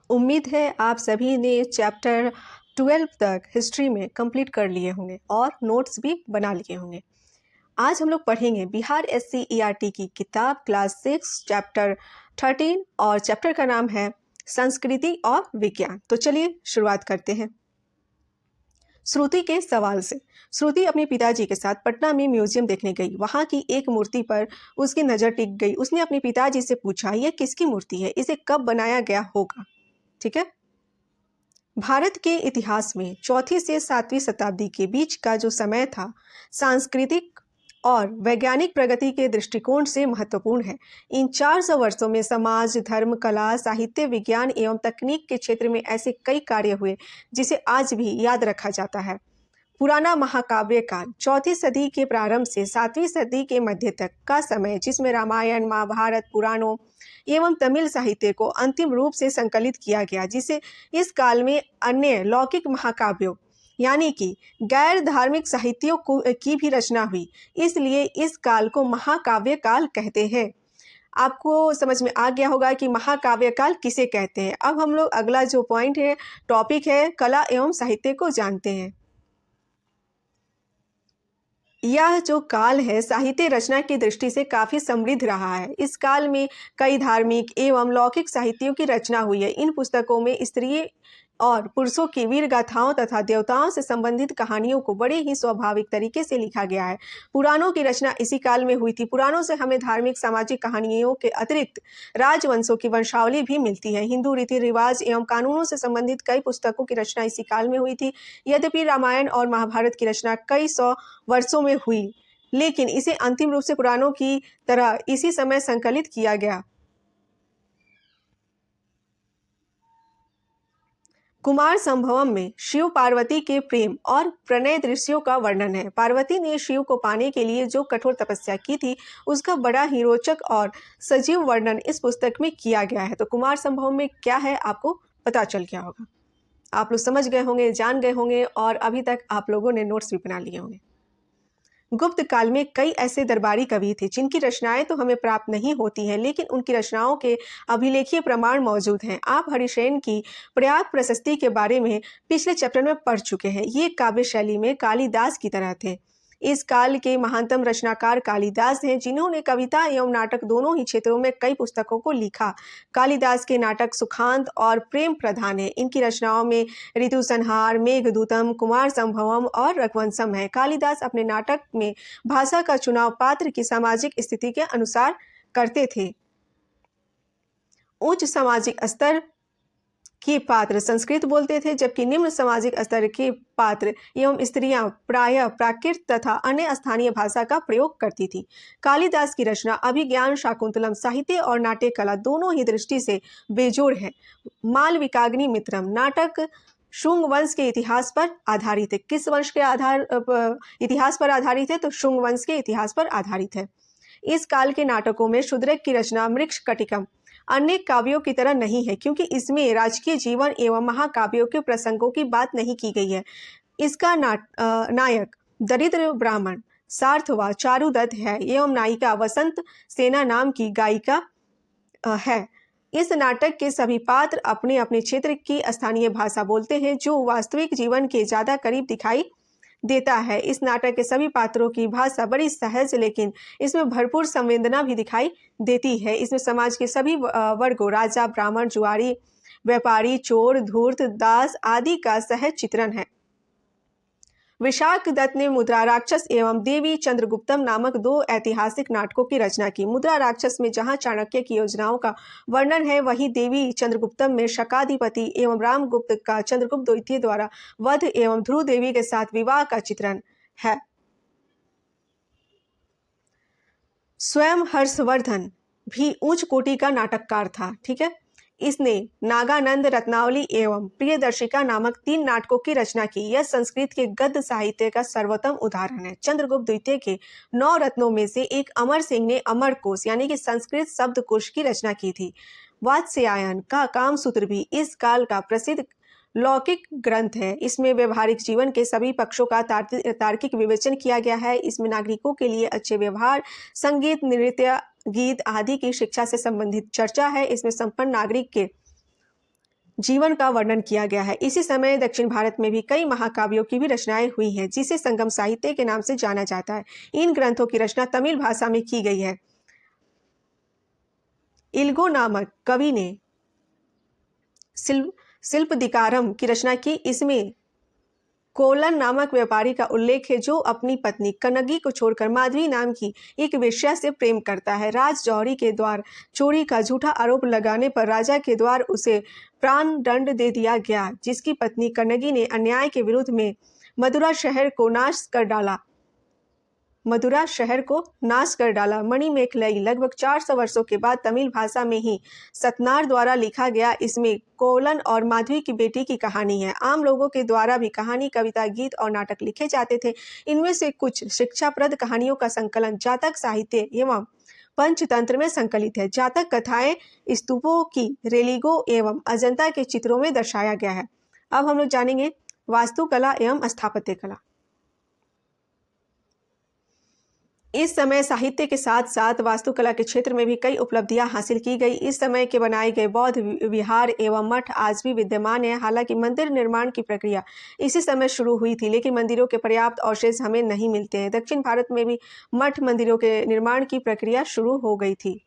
उम्मीद है आप सभी ने चैप्टर 12 तक हिस्ट्री में कंप्लीट कर लिए होंगे और नोट्स भी बना लिए होंगे। आज हम लोग पढ़ेंगे बिहार SCERT की किताब क्लास 6 चैप्टर 13 और चैप्टर का नाम है संस्कृति और विज्ञान। तो चलिए शुरुआत करते हैं। श्रुति के सवाल से। श्रुति अपने पिताजी के साथ पटना में म्यूजियम देखने गई। वहाँ की एक मूर्ति पर उसकी नज़र टिक गई। उसने अपने पिताजी से पूछा, यह किसकी मूर्ति है, इसे कब बनाया गया होगा। ठीक है। भारत के इतिहास में 4वीं से 7वीं शताब्दी के बीच का जो समय था सांस्कृतिक और वैज्ञानिक प्रगति के दृष्टिकोण से महत्वपूर्ण है। इन 400 वर्षों में समाज, धर्म, कला, साहित्य, विज्ञान एवं तकनीक के क्षेत्र में ऐसे कई कार्य हुए जिसे आज भी याद रखा जाता है। पुराना महाकाव्य काल 4वीं सदी के प्रारंभ से 7वीं सदी के मध्य तक का समय, जिसमें रामायण, महाभारत, पुराणों एवं तमिल साहित्य को अंतिम रूप से संकलित किया गया, जिसे इस काल में अन्य लौकिक महाकाव्यों यानी कि गैर धार्मिक साहित्यों की भी रचना हुई। इसलिए इस काल को महाकाव्य काल कहते हैं। आपको समझ में आ गया होगा कि महाकाव्य काल किसे कहते हैं। अब हम लोग अगला जो पॉइंट है, टॉपिक है, कला एवं साहित्य को जानते हैं। यह जो काल है साहित्य रचना की दृष्टि से काफ़ी समृद्ध रहा है। इस काल में कई धार्मिक एवं लौकिक साहित्यों की रचना हुई है। इन पुस्तकों में स्त्री और पुरुषों की वीर गाथाओं तथा देवताओं से संबंधित कहानियों को बड़े ही स्वाभाविक तरीके से लिखा गया है। पुराणों की रचना इसी काल में हुई थी। पुराणों से हमें धार्मिक सामाजिक कहानियों के अतिरिक्त राजवंशों की वंशावली भी मिलती है। हिंदू रीति रिवाज एवं कानूनों से संबंधित कई पुस्तकों की रचना इसी काल में हुई थी। यद्यपि रामायण और महाभारत की रचना कई सौ वर्षों में हुई, लेकिन इसे अंतिम रूप से पुराणों की तरह इसी समय संकलित किया गया। कुमार संभवम में शिव पार्वती के प्रेम और प्रणय दृश्यों का वर्णन है। पार्वती ने शिव को पाने के लिए जो कठोर तपस्या की थी उसका बड़ा ही रोचक और सजीव वर्णन इस पुस्तक में किया गया है। तो कुमार संभवम में क्या है आपको पता चल गया होगा। आप लोग समझ गए होंगे, जान गए होंगे और अभी तक आप लोगों ने नोट्स भी बना लिए होंगे। गुप्त काल में कई ऐसे दरबारी कवि थे जिनकी रचनाएं तो हमें प्राप्त नहीं होती हैं, लेकिन उनकी रचनाओं के अभिलेखीय प्रमाण मौजूद हैं। आप हरिशेन की पर्याप्त प्रशस्ति के बारे में पिछले चैप्टर में पढ़ चुके हैं। ये काव्य शैली में कालिदास की तरह थे। इस काल के महानतम रचनाकार कालिदास हैं, जिन्होंने कविता एवं नाटक दोनों ही क्षेत्रों में कई पुस्तकों को लिखा। कालिदास के नाटक सुखांत और प्रेम प्रधान है। इनकी रचनाओं में ऋतु संहार, मेघदूतम, कुमार संभवम और रघुवंशम है। कालिदास अपने नाटक में भाषा का चुनाव पात्र की सामाजिक स्थिति के अनुसार करते थे। उच्च सामाजिक स्तर के पात्र संस्कृत बोलते थे, जबकि निम्न सामाजिक स्तर के पात्र एवं स्त्रियां प्रायः प्राकृत तथा अन्य स्थानीय भाषा का प्रयोग करती थी। कालिदास की रचना अभिज्ञान शाकुंतलम साहित्य और नाट्य कला दोनों ही दृष्टि से बेजोड़ है। मालविकाग्नि मित्रम नाटक शुंग वंश के इतिहास पर आधारित है। किस वंश के इतिहास पर आधारित है? तो शुंग वंश के इतिहास पर आधारित है। इस काल के नाटकों में शूद्रक की रचना मृक्ष कटिकम अन्य काव्यों की तरह नहीं है, क्योंकि इसमें राजकीय जीवन एवं महाकाव्यों के प्रसंगों की बात नहीं की गई है। इसका नायक दरिद्र ब्राह्मण सार्थवा चारुदत्त है एवं नायिका वसंत सेना नाम की गायिका है। इस नाटक के सभी पात्र अपने अपने क्षेत्र की स्थानीय भाषा बोलते हैं, जो वास्तविक जीवन के ज्यादा करीब दिखाई देता है। इस नाटक के सभी पात्रों की भाषा बड़ी सहज, लेकिन इसमें भरपूर संवेदना भी दिखाई देती है। इसमें समाज के सभी वर्गों, राजा, ब्राह्मण, जुआरी, व्यापारी, चोर, धूर्त, दास आदि का सहज चित्रण है। विशाख दत्त ने मुद्रा राक्षस एवं देवी चंद्रगुप्तम नामक 2 ऐतिहासिक नाटकों की रचना की। मुद्रा राक्षस में जहां चाणक्य की योजनाओं का वर्णन है, वहीं देवी चंद्रगुप्तम में शकाधिपति एवं रामगुप्त का चंद्रगुप्त द्वितीय द्वारा वध एवं ध्रुव देवी के साथ विवाह का चित्रण है। स्वयं हर्षवर्धन भी उच्च कोटि का नाटककार था। ठीक है। इसने नागानंद, रत्नावली एवं प्रियदर्शिका नामक 3 नाटकों की रचना की। यह संस्कृत के गद्य साहित्य का सर्वोत्तम उदाहरण है। चंद्रगुप्त द्वितीय के 9 रत्नों में से एक अमर सिंह ने अमरकोश यानी कि संस्कृत शब्दकोश की रचना की थी। वात्स्यायन का कामसूत्र भी इस काल का प्रसिद्ध लौकिक ग्रंथ है। इसमें व्यवहारिक जीवन के सभी पक्षों का तार्किक विवेचन किया गया है। इसमें नागरिकों के लिए अच्छे व्यवहार, संगीत, नृत्य, गीत आदि की शिक्षा से संबंधित चर्चा है। इसमें संपन्न नागरिक के जीवन का वर्णन किया गया है। इसी समय दक्षिण भारत में भी कई महाकाव्यों की भी रचनाएं हुई हैं, जिसे संगम साहित्य के नाम से जाना जाता है। इन ग्रंथों की रचना तमिल भाषा में की गई है। इल्गो नामक कवि ने शिल्पदिकारम की रचना की। इसमें कोलन नामक व्यापारी का उल्लेख है, जो अपनी पत्नी कनगी को छोड़कर माधवी नाम की एक वेश्या से प्रेम करता है। राज जौहरी के द्वारा चोरी का झूठा आरोप लगाने पर राजा के द्वारा उसे प्राण दंड दे दिया गया, जिसकी पत्नी कनगी ने अन्याय के विरुद्ध में मदुरा शहर को नाश कर डाला। मणिमेखलई लगभग 400 वर्षों के बाद तमिल भाषा में ही सतनार द्वारा लिखा गया। इसमें कोलन और माधवी की बेटी की कहानी है। आम लोगों के द्वारा भी कहानी, कविता, गीत और नाटक लिखे जाते थे। इनमें से कुछ शिक्षाप्रद कहानियों का संकलन जातक साहित्य एवं पंचतंत्र में संकलित है। जातक कथाएं स्तूपों की रेलिगो एवं अजंता के चित्रों में दर्शाया गया है। अब हम लोग जानेंगे वास्तुकला एवं स्थापत्य कला। इस समय साहित्य के साथ साथ वास्तुकला के क्षेत्र में भी कई उपलब्धियां हासिल की गई। इस समय के बनाए गए बौद्ध विहार एवं मठ आज भी विद्यमान है। हालांकि मंदिर निर्माण की प्रक्रिया इसी समय शुरू हुई थी, लेकिन मंदिरों के पर्याप्त अवशेष हमें नहीं मिलते हैं। दक्षिण भारत में भी मठ मंदिरों के निर्माण की प्रक्रिया शुरू हो गई थी।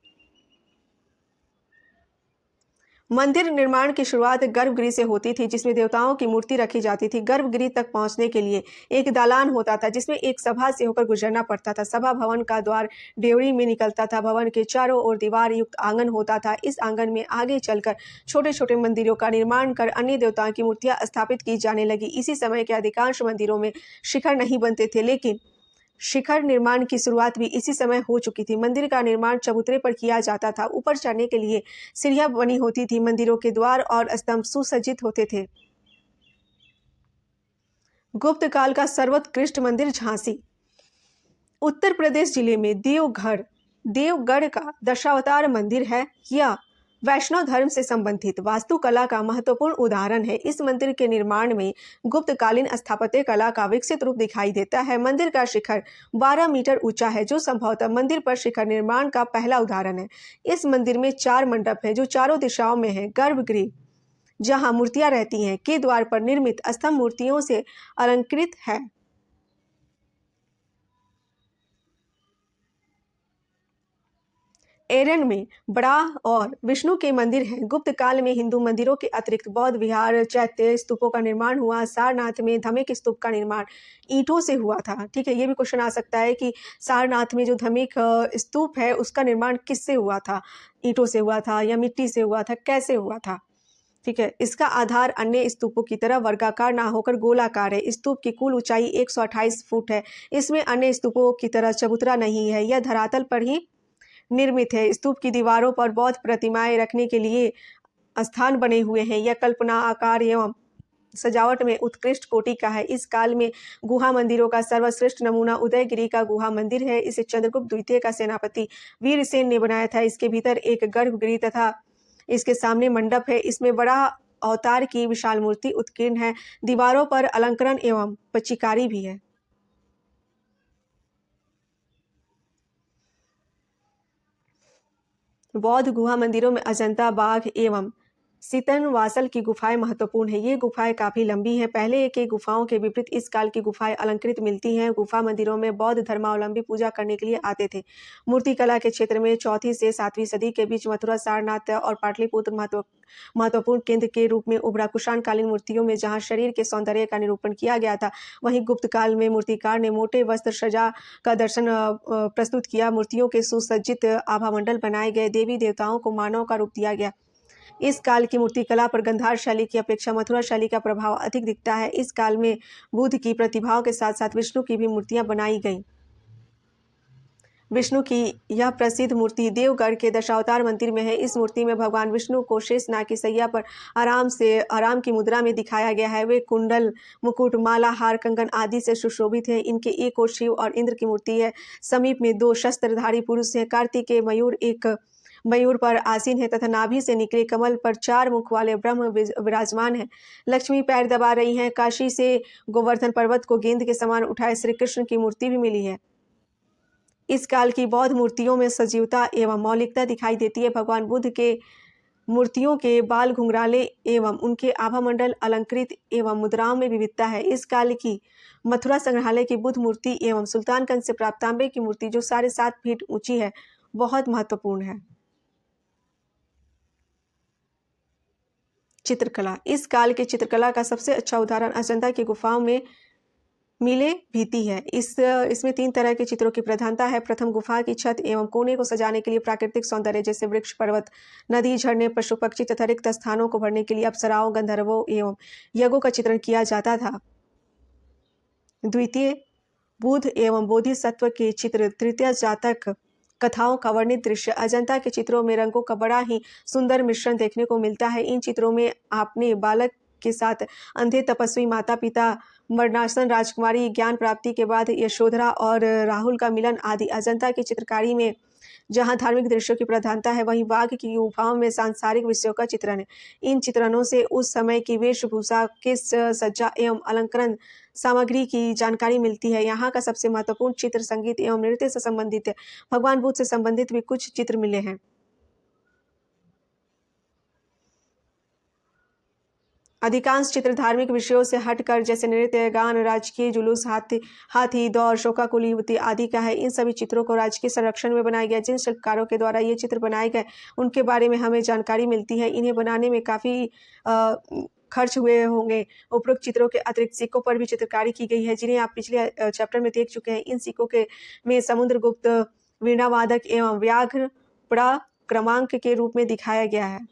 मंदिर निर्माण की शुरुआत गर्भगृह से होती थी, जिसमें देवताओं की मूर्ति रखी जाती थी। गर्भगृह तक पहुंचने के लिए एक दालान होता था, जिसमें एक सभा से होकर गुजरना पड़ता था। सभा भवन का द्वार डेवढ़ी में निकलता था। भवन के चारों ओर दीवार युक्त आंगन होता था। इस आंगन में आगे चलकर छोटे छोटे मंदिरों का निर्माण कर अन्य देवताओं की मूर्तियां स्थापित की जाने लगी। इसी समय के अधिकांश मंदिरों में शिखर नहीं बनते थे, लेकिन शिखर निर्माण की शुरुआत भी इसी समय हो चुकी थी। मंदिर का निर्माण चबूतरे पर किया जाता था। ऊपर चढ़ने के लिए सीढ़ियां बनी होती थी। मंदिरों के द्वार और स्तंभ सुसज्जित होते थे। गुप्त काल का सर्वोत्कृष्ट मंदिर झांसी। उत्तर प्रदेश जिले में देवगढ़ का दशावतार मंदिर है। यह वैष्णव धर्म से संबंधित वास्तुकला का महत्वपूर्ण उदाहरण है। इस मंदिर के निर्माण में गुप्तकालीन स्थापत्य कला का विकसित रूप दिखाई देता है। मंदिर का शिखर 12 मीटर ऊंचा है, जो संभवतः मंदिर पर शिखर निर्माण का पहला उदाहरण है। इस मंदिर में 4 मंडप हैं, जो चारों दिशाओं में है। गर्भगृह, जहां मूर्तियां रहती हैं, के द्वार पर निर्मित स्तंभ मूर्तियों से अलंकृत है। एरन में बड़ा और विष्णु के मंदिर हैं। गुप्त काल में हिंदू मंदिरों के अतिरिक्त बौद्ध विहार, चैत्य स्तूपों का निर्माण हुआ। सारनाथ में धमिक स्तूप का निर्माण ईंटों से हुआ था। ठीक है, ये भी क्वेश्चन आ सकता है कि सारनाथ में जो धमिक स्तूप है, उसका निर्माण किससे हुआ था? ईंटों से हुआ था या मिट्टी से हुआ था? कैसे हुआ था? ठीक है, इसका आधार अन्य स्तूपों की तरह वर्गाकार ना होकर गोलाकार है। स्तूप की कुल ऊंचाई 128 फुट है। इसमें अन्य स्तूपों की तरह चबूतरा नहीं है। यह धरातल पर ही निर्मित है। स्तूप की दीवारों पर बौद्ध प्रतिमाएं रखने के लिए स्थान बने हुए हैं। यह कल्पना, आकार एवं सजावट में उत्कृष्ट कोटि का है। इस काल में गुहा मंदिरों का सर्वश्रेष्ठ नमूना उदयगिरी का गुहा मंदिर है। इसे चंद्रगुप्त द्वितीय का सेनापति वीरसेन ने बनाया था। इसके भीतर एक गर्भगृह तथा इसके सामने मंडप है। इसमें बड़ा अवतार की विशाल मूर्ति उत्कीर्ण है। दीवारों पर अलंकरण एवं पच्चीकारी भी है। बौद्ध गुहा मंदिरों में अजंता, बाघ एवं सीतनवासल की गुफाएं महत्वपूर्ण है। ये गुफाएं काफी लंबी हैं। पहले के गुफाओं के विपरीत इस काल की गुफाएं अलंकृत मिलती हैं। गुफा मंदिरों में बौद्ध धर्मावलंबी पूजा करने के लिए आते थे। मूर्तिकला के क्षेत्र में 4वीं से 7वीं सदी के बीच मथुरा, सारनाथ और पाटलिपुत्र महत्वपूर्ण केंद्र के रूप में उभरा। कुषाण कालीन मूर्तियों में जहाँ शरीर के सौंदर्य का निरूपण किया गया था, वहीं गुप्त काल में मूर्तिकार ने मोटे वस्त्र सजा का दर्शन प्रस्तुत किया। मूर्तियों के सुसज्जित आभामंडल बनाए गए। देवी देवताओं को मानव का रूप दिया गया। इस काल की मूर्तिकला पर गांधार शैली की अपेक्षा मथुरा शैली का प्रभाव अधिक दिखता है। इस काल में बुद्ध की प्रतिभाओं के साथ साथ विष्णु की भी मूर्तियां बनाई गईं। विष्णु की यह प्रसिद्ध मूर्ति देवगढ़ के दशावतार मंदिर में है। इस मूर्ति में भगवान विष्णु को शेषनाग की सैया पर आराम की मुद्रा में दिखाया गया है। वे कुंडल, मुकुट, माला, हार, कंगन आदि से सुशोभित है। इनके एक ओर शिव और इंद्र की मूर्ति है। समीप में 2 शस्त्रधारी पुरुष हैं। कार्तिकेय मयूर एक मयूर पर आसीन है तथा नाभि से निकले कमल पर 4 मुख वाले ब्रह्म विराजमान है। लक्ष्मी पैर दबा रही हैं। काशी से गोवर्धन पर्वत को गेंद के समान उठाए श्री कृष्ण की मूर्ति भी मिली है। इस काल की बौद्ध मूर्तियों में सजीवता एवं मौलिकता दिखाई देती है। भगवान बुद्ध के मूर्तियों के बाल घुंघराले एवं उनके आभामंडल अलंकृत एवं मुद्राओं में विविधता है। इस काल की मथुरा संग्रहालय की बुद्ध मूर्ति एवं सुल्तानगंज से प्राप्त तांबे की मूर्ति जो 7.5 फीट ऊंची है, बहुत महत्वपूर्ण है। चित्रकला। इस काल के चित्रकला का सबसे अच्छा उदाहरण अजंता की गुफाओं में मिले भीति है। इसमें 3 तरह के चित्रों की प्रधानता है। प्रथम, गुफा की छत एवं कोने को सजाने के लिए प्राकृतिक सौंदर्य जैसे वृक्ष, पर्वत, नदी, झरने, पशु पक्षी तथा रिक्त स्थानों को भरने के लिए अप्सराओं, गंधर्वों एवं यज्ञों का चित्रण किया जाता था। द्वितीय, बुद्ध एवं बोधिसत्व के चित्र, तृतीय जातक कथाओं का वर्णित दृश्य। अजंता के चित्रों में रंगों का बड़ा ही सुंदर मिश्रण देखने को मिलता है। इन चित्रों में आपने बालक के साथ अंधे तपस्वी, माता पिता, मरणासन राजकुमारी, ज्ञान प्राप्ति के बाद यशोधरा और राहुल का मिलन आदि। अजंता की चित्रकारी में जहाँ धार्मिक दृश्यों की प्रधानता है, वहीं बाघ की गुफाओं में सांसारिक विषयों का चित्रण है। इन चित्रणों से उस समय की वेशभूषा, किस सज्जा एवं अलंकरण सामग्री की जानकारी मिलती है। यहाँ का सबसे महत्वपूर्ण चित्र संगीत एवं नृत्य से संबंधित है। भगवान बुद्ध से संबंधित भी कुछ चित्र मिले हैं। अधिकांश चित्र धार्मिक विषयों से हटकर जैसे नृत्य, गान, राजकीय जुलूस, हाथी दौड़, शोकाकुल युवती आदि का है। इन सभी चित्रों को राजकीय संरक्षण में बनाया गया। जिन शिल्पकारों के द्वारा ये चित्र बनाए गए उनके बारे में हमें जानकारी मिलती है। इन्हें बनाने में काफ़ी खर्च हुए होंगे। उपरोक्त चित्रों के अतिरिक्त सिक्कों पर भी चित्रकारी की गई है, जिन्हें आप पिछले चैप्टर में देख चुके हैं। इन सिक्कों के में समुद्रगुप्त वीणावादक एवं व्याघ्र पड़ा क्रमांक के रूप में दिखाया गया है।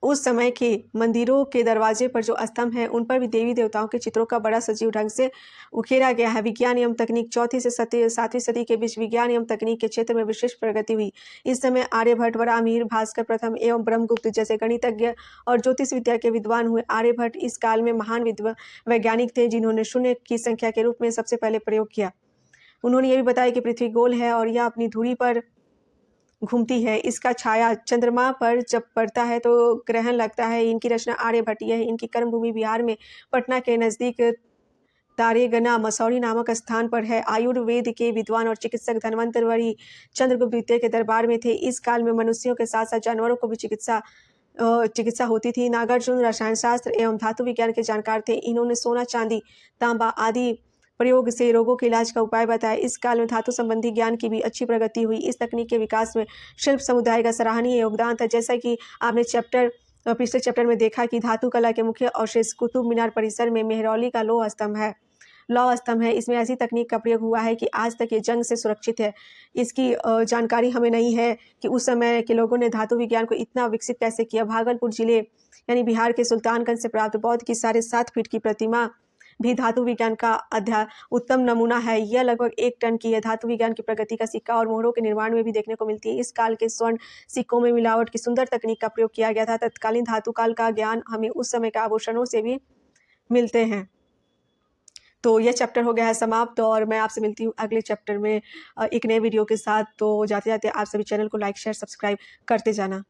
उस समय के मंदिरों के दरवाजे पर जो स्तंभ हैं, उन पर भी देवी देवताओं के चित्रों का बड़ा सजीव ढंग से उकेरा गया है। विज्ञान एवं तकनीक। 4वीं से 7वीं सदी के बीच विज्ञान एवं तकनीक के क्षेत्र में विशेष प्रगति हुई। इस समय आर्यभट्ट, वराहमिहिर, भास्कर प्रथम एवं ब्रह्मगुप्त जैसे गणितज्ञ और ज्योतिष विद्या के विद्वान हुए। आर्यभट्ट इस काल में महान वैज्ञानिक थे, जिन्होंने शून्य की संख्या के रूप में सबसे पहले प्रयोग किया। उन्होंने ये भी बताया कि पृथ्वी गोल है और यह अपनी धुरी पर घूमती है। इसका छाया चंद्रमा पर जब पड़ता है तो ग्रहण लगता है। इनकी रचना आर्यभट्टीय है। इनकी कर्मभूमि बिहार में पटना के नज़दीक तारेगना मसौरी नामक स्थान पर है। आयुर्वेद के विद्वान और चिकित्सक धन्वंतरि चंद्रगुप्त द्वितीय के दरबार में थे। इस काल में मनुष्यों के साथ साथ जानवरों को भी चिकित्सा होती थी। नागार्जुन रसायन शास्त्र एवं धातु विज्ञान के जानकार थे। इन्होंने सोना, चांदी, तांबा आदि प्रयोग से रोगों के इलाज का उपाय बताया। इस काल में धातु संबंधी ज्ञान की भी अच्छी प्रगति हुई। इस तकनीक के विकास में शिल्प समुदाय का सराहनीय योगदान था। जैसा कि आपने पिछले चैप्टर में देखा कि धातु कला के मुख्य अवशेष कुतुब मीनार परिसर में मेहरौली का लौह स्तंभ है। इसमें ऐसी तकनीक का प्रयोग हुआ है कि आज तक ये जंग से सुरक्षित है। इसकी जानकारी हमें नहीं है कि उस समय के लोगों ने धातु विज्ञान को इतना विकसित कैसे किया। भागलपुर जिले यानी बिहार के सुल्तानगंज से प्राप्त बौद्ध की 7.5 फीट की प्रतिमा भी धातु विज्ञान का उत्तम नमूना है। यह लगभग 1 टन की है। धातु विज्ञान की प्रगति का सिक्का और मोहरों के निर्माण में भी देखने को मिलती है। इस काल के स्वर्ण सिक्कों में मिलावट की सुंदर तकनीक का प्रयोग किया गया था। तत्कालीन धातु काल का ज्ञान हमें उस समय के आभूषणों से भी मिलते हैं। तो यह चैप्टर हो गया है समाप्त और मैं आपसे मिलती हूँ अगले चैप्टर में एक नए वीडियो के साथ। तो जाते जाते आप सभी चैनल को लाइक, शेयर, सब्सक्राइब करते जाना।